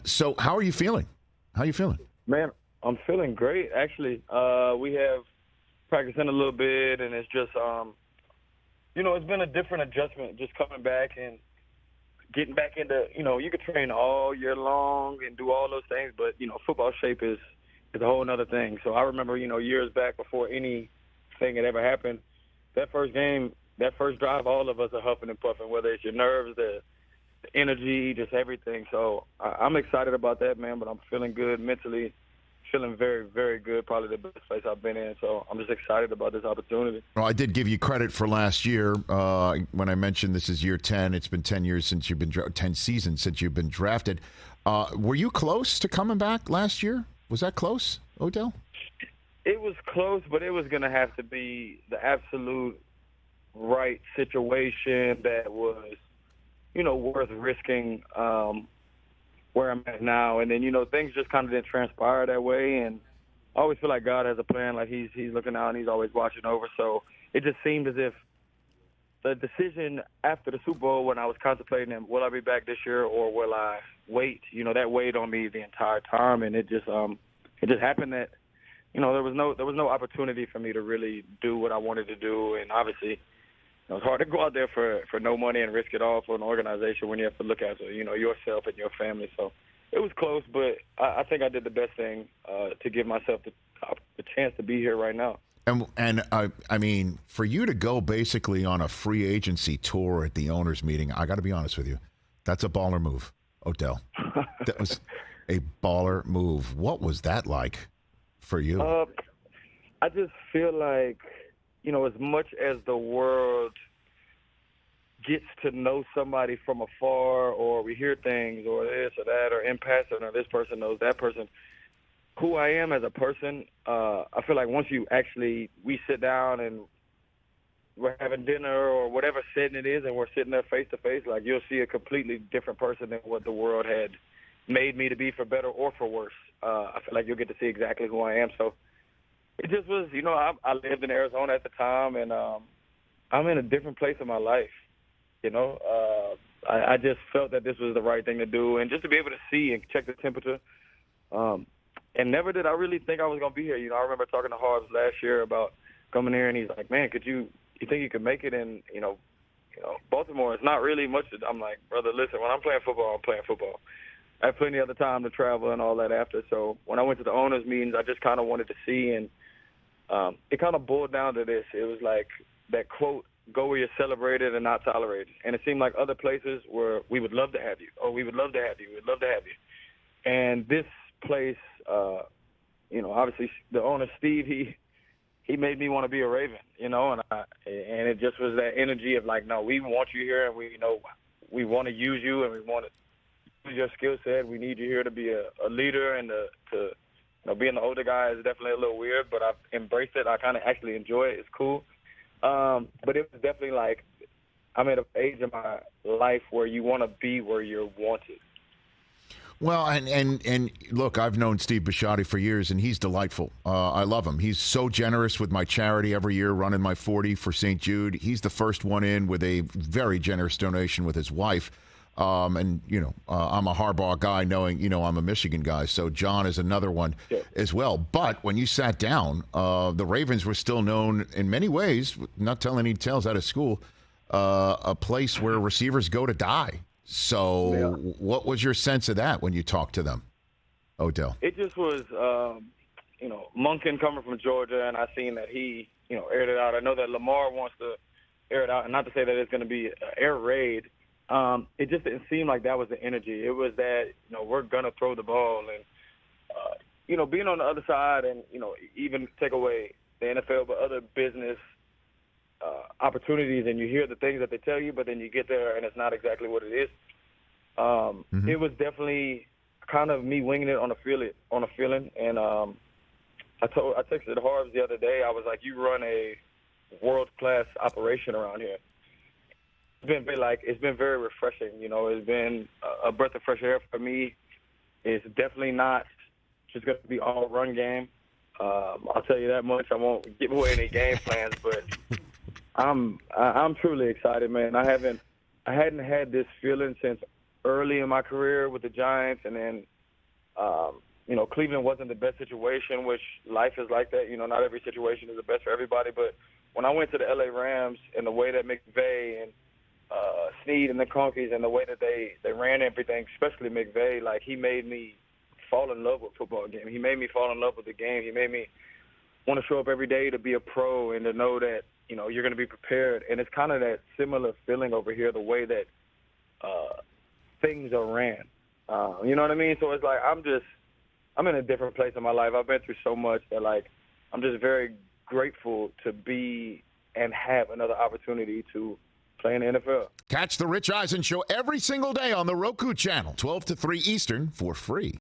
So how are you feeling? How are you feeling? Man, I'm feeling great, actually. We have practicing a little bit, and it's just, it's been a different adjustment just coming back and getting back into, you could train all year long and do all those things, but, football shape is a whole other thing. So I remember, years back before anything had ever happened, that first game, that first drive, all of us are huffing and puffing, whether it's your nerves, the energy, just everything. So I'm excited about that, man, but I'm feeling good mentally, feeling very, very good, probably the best place I've been in. So I'm just excited about this opportunity. Well, I did give you credit for last year when I mentioned this is year 10. It's been 10 years since you've been 10 seasons since you've been drafted. Were you close to coming back last year? Was that close, Odell? It was close, but it was going to have to be the absolute right situation that was, worth risking where I'm at now. And then, things just kind of didn't transpire that way. And I always feel like God has a plan, like he's looking out and he's always watching over. So it just seemed as if the decision after the Super Bowl when I was contemplating, will I be back this year or will I wait? That weighed on me the entire time. And it just happened that, there was no opportunity for me to really do what I wanted to do. And obviously, it's hard to go out there for no money and risk it all for an organization when you have to look after, yourself and your family. So it was close, but I think I did the best thing to give myself the chance to be here right now. And I mean, for you to go basically on a free agency tour at the owners' meeting, I got to be honest with you, that's a baller move, Odell. That was a baller move. What was that like for you? I just feel like, as much as the world gets to know somebody from afar, or we hear things, or this or that, or in passing, or this person knows that person, who I am as a person, I feel like once we sit down and we're having dinner or whatever setting it is, and we're sitting there face to face, like you'll see a completely different person than what the world had made me to be, for better or for worse. I feel like you'll get to see exactly who I am. So it just was, I lived in Arizona at the time, and I'm in a different place in my life. I just felt that this was the right thing to do, and just to be able to see and check the temperature. And never did I really think I was going to be here. I remember talking to Harbs last year about coming here, and he's like, man, you think you could make it in, Baltimore? It's not really much. I'm like, brother, listen, when I'm playing football, I'm playing football. I have plenty of other time to travel and all that after. So when I went to the owners' meetings, I just kind of wanted to see, and it kind of boiled down to this. It was like that quote, go where you're celebrated and not tolerated. And it seemed like other places where we would love to have you, or we would love to have you, we'd love to have you. And this place, obviously the owner, Steve, he made me want to be a Raven, and it just was that energy of like, no, we want you here, and we want to use you, and we want to use your skill set. We need you here to be a leader, and to being the older guy is definitely a little weird, but I've embraced it. I kind of actually enjoy it. It's cool. But it was definitely like I'm at an age in my life where you want to be where you're wanted. Well, and look, I've known Steve Bisciotti for years, and he's delightful. I love him. He's so generous with my charity every year, running my 40 for St. Jude. He's the first one in with a very generous donation with his wife. I'm a Harbaugh guy, knowing, I'm a Michigan guy. So John is another one as well. But when you sat down, the Ravens were still known in many ways, not telling any tales out of school, a place where receivers go to die. So what was your sense of that when you talked to them, Odell? It just was, Monken coming from Georgia, and I seen that he, aired it out. I know that Lamar wants to air it out, and not to say that it's going to be an air raid. It just didn't seem like that was the energy. It was that, we're going to throw the ball, and, being on the other side and, even take away the NFL, but other business opportunities, and you hear the things that they tell you, but then you get there and it's not exactly what it is. It was definitely kind of me winging it on a feeling. And I texted Harbs the other day. I was like, you run a world-class operation around here. It's been very refreshing. It's been a breath of fresh air for me. It's definitely not just going to be all run game. I'll tell you that much. I won't give away any game plans, but I'm truly excited, man. I hadn't had this feeling since early in my career with the Giants, and then Cleveland wasn't the best situation, which life is like that. Not every situation is the best for everybody. But when I went to the LA Rams and the way that McVay and Snead and the Conkeys and the way that they ran everything, especially McVay, like he made me fall in love with football game. He made me fall in love with the game. He made me want to show up every day to be a pro and to know that, you're going to be prepared. And it's kind of that similar feeling over here, the way that things are ran. You know what I mean? So it's like I'm in a different place in my life. I've been through so much that, like, I'm just very grateful to be and have another opportunity to play in the NFL. Catch the Rich Eisen Show every single day on the Roku channel, 12 to 3 Eastern, for free.